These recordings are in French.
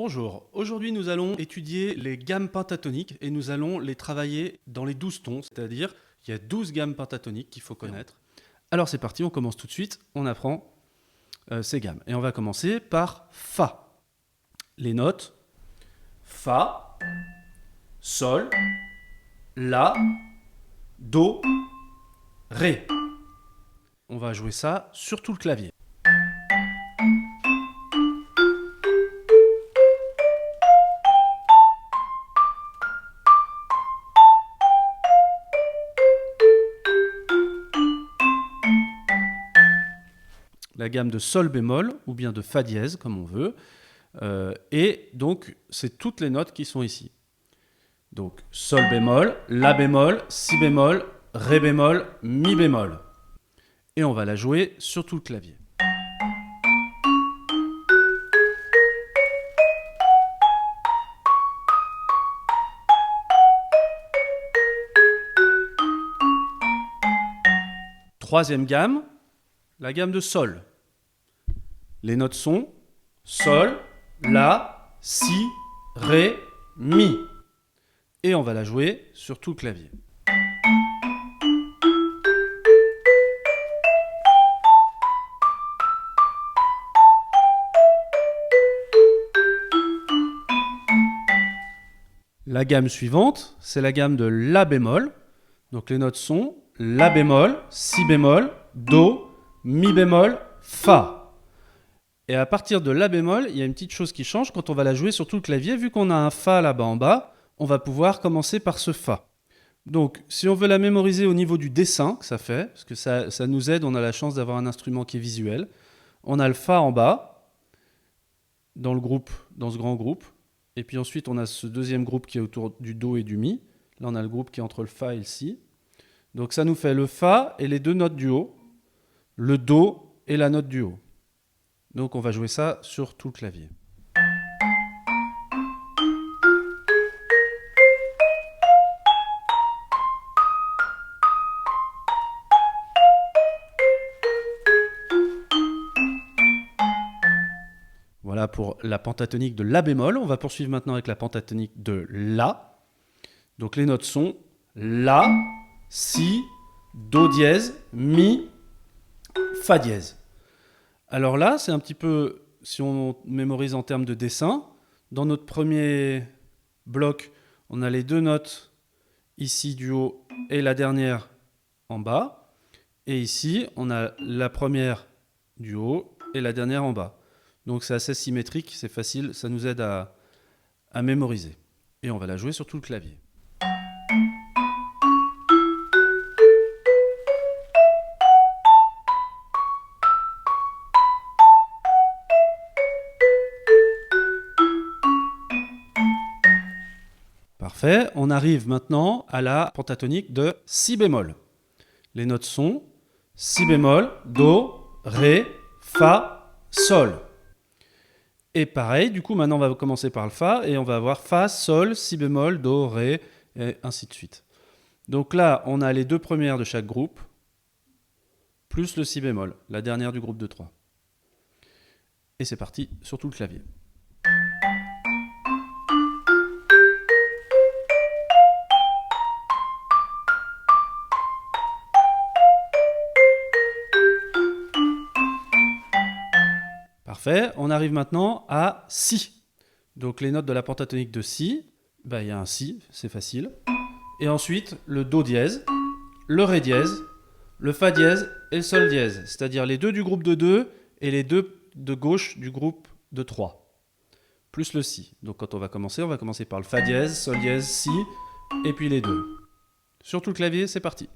Bonjour, aujourd'hui nous allons étudier les gammes pentatoniques et nous allons les travailler dans les 12 tons, c'est-à-dire qu'il y a 12 gammes pentatoniques qu'il faut connaître. Alors c'est parti, on commence tout de suite, on apprend ces gammes. Et on va commencer par Fa. Les notes Fa, Sol, La, Do, Ré. On va jouer ça sur tout le clavier. La gamme de Sol bémol ou bien de Fa dièse comme on veut. Et donc c'est toutes les notes qui sont ici. Donc Sol bémol, La bémol, Si bémol, Ré bémol, Mi bémol. Et on va la jouer sur tout le clavier. Troisième gamme, la gamme de Sol. Les notes sont Sol, La, Si, Ré, Mi. Et on va la jouer sur tout le clavier. La gamme suivante, c'est la gamme de La bémol. Donc les notes sont La bémol, Si bémol, Do, Mi bémol, Fa. Et à partir de La bémol, il y a une petite chose qui change quand on va la jouer sur tout le clavier. Vu qu'on a un Fa là-bas en bas, on va pouvoir commencer par ce Fa. Donc si on veut la mémoriser au niveau du dessin que ça fait, parce que ça nous aide, on a la chance d'avoir un instrument qui est visuel, on a le Fa en bas, dans ce grand groupe. Et puis ensuite, on a ce deuxième groupe qui est autour du Do et du Mi. Là, on a le groupe qui est entre le Fa et le Si. Donc ça nous fait le Fa et les deux notes du haut, le Do et la note du haut. Donc on va jouer ça sur tout le clavier. Voilà pour la pentatonique de La bémol. On va poursuivre maintenant avec la pentatonique de La. Donc les notes sont La, Si, Do dièse, Mi, Fa dièse. Alors là, c'est un petit peu, si on mémorise en termes de dessin, dans notre premier bloc, on a les deux notes ici du haut et la dernière en bas. Et ici, on a la première du haut et la dernière en bas. Donc c'est assez symétrique, c'est facile, ça nous aide à mémoriser. Et on va la jouer sur tout le clavier. Parfait, on arrive maintenant à la pentatonique de Si bémol. Les notes sont Si bémol, Do, Ré, Fa, Sol. Et pareil, du coup, maintenant on va commencer par le Fa et on va avoir Fa, Sol, Si bémol, Do, Ré, et ainsi de suite. Donc là, on a les deux premières de chaque groupe, plus le Si bémol, la dernière du groupe de 3. Et c'est parti sur tout le clavier. Parfait, on arrive maintenant à Si. Donc les notes de la pentatonique de Si, il y a un Si, c'est facile. Et ensuite le Do dièse, le Ré dièse, le Fa dièse et le Sol dièse. C'est-à-dire les deux du groupe de 2 et les deux de gauche du groupe de 3. Plus le Si. Donc quand on va commencer par le Fa dièse, Sol dièse, Si, et puis les deux. Sur tout le clavier, c'est parti.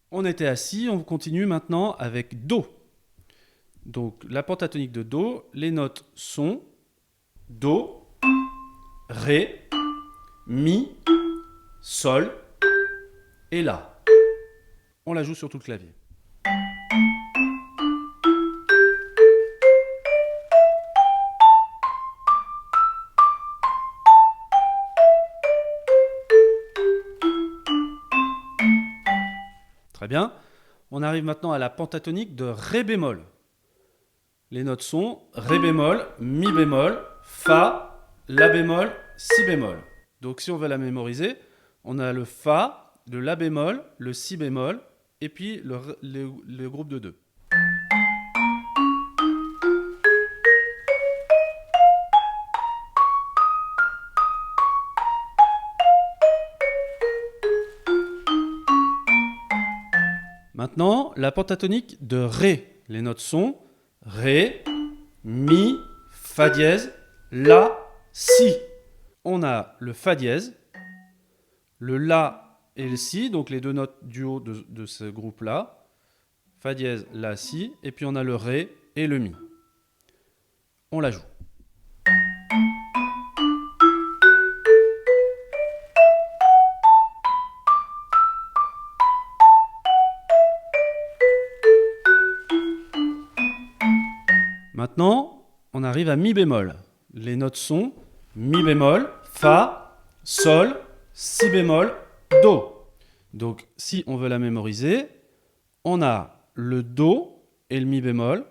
On était assis, on continue maintenant avec Do. Donc la pentatonique de Do, les notes sont Do, Ré, Mi, Sol et La. On la joue sur tout le clavier. Très bien. On arrive maintenant à la pentatonique de Ré bémol. Les notes sont Ré bémol, Mi bémol, Fa, La bémol, Si bémol. Donc si on veut la mémoriser, on a le Fa, le La bémol, le Si bémol, et puis le groupe de 2. Maintenant, la pentatonique de Ré. Les notes sont Ré, Mi, Fa dièse, La, Si. On a le Fa dièse, le La et le Si, donc les deux notes du haut de ce groupe-là. Fa dièse, La, Si, et puis on a le Ré et le Mi. On la joue. Maintenant, on arrive à Mi bémol. Les notes sont Mi bémol, Fa, Sol, Si bémol, Do. Donc, si on veut la mémoriser, on a le Do et le Mi bémol,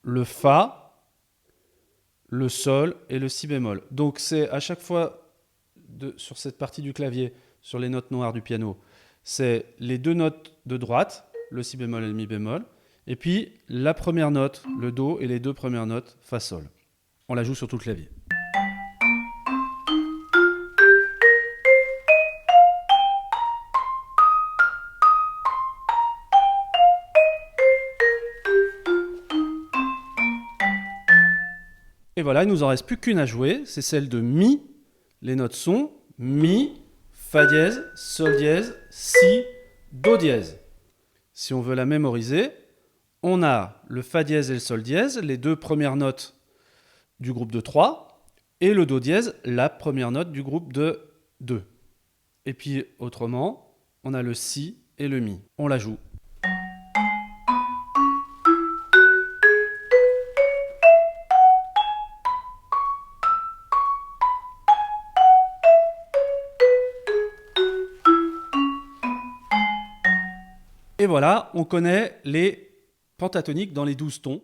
le Fa, le Sol et le Si bémol. Donc, c'est à chaque fois, sur cette partie du clavier, sur les notes noires du piano, c'est les deux notes de droite, le Si bémol et le Mi bémol, et puis la première note, le Do, et les deux premières notes, Fa, Sol. On la joue sur tout le clavier. Et voilà, il ne nous en reste plus qu'une à jouer, c'est celle de Mi. Les notes sont Mi, Fa dièse, Sol dièse, Si, Do dièse. Si on veut la mémoriser, on a le Fa dièse et le Sol dièse, les deux premières notes du groupe de 3, et le Do dièse, la première note du groupe de 2. Et puis autrement, on a le Si et le Mi. On la joue. Et voilà, on connaît les pentatoniques dans les 12 tons.